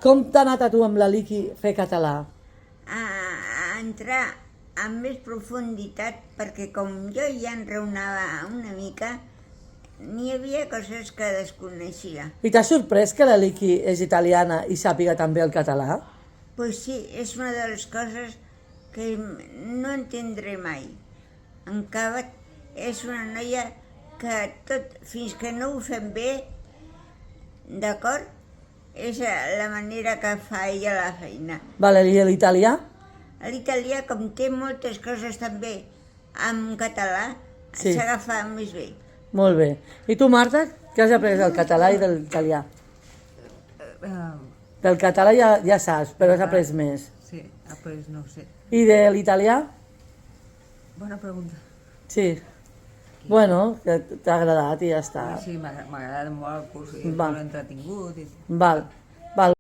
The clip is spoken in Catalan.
Com t'ha anat a tu amb la Liqui fer català? A entrar amb més profunditat, perquè com jo ja enraonava una mica, n'hi havia coses que desconeixia. I t'ha sorprès que la Liqui és italiana i sàpiga també el català? Pues sí, és una de les coses que no entendré mai. Encara és una noia que tot, fins que no ho fem bé, d'acord? És la manera que fa ella la feina. Vale, i l'italià? L'italià, com té moltes coses també en català, Sí. s'agafa més bé. Molt bé. I tu, Marta, què has après del català i de l'italià? Del català ja saps, però has après més. Sí, pues no sé. I de l'italià? Bona pregunta. Sí. Bueno, que t'ha agradat i ja està. Sí, m'ha agradat molt el curs, i Va. molt entretingut. Val. Val.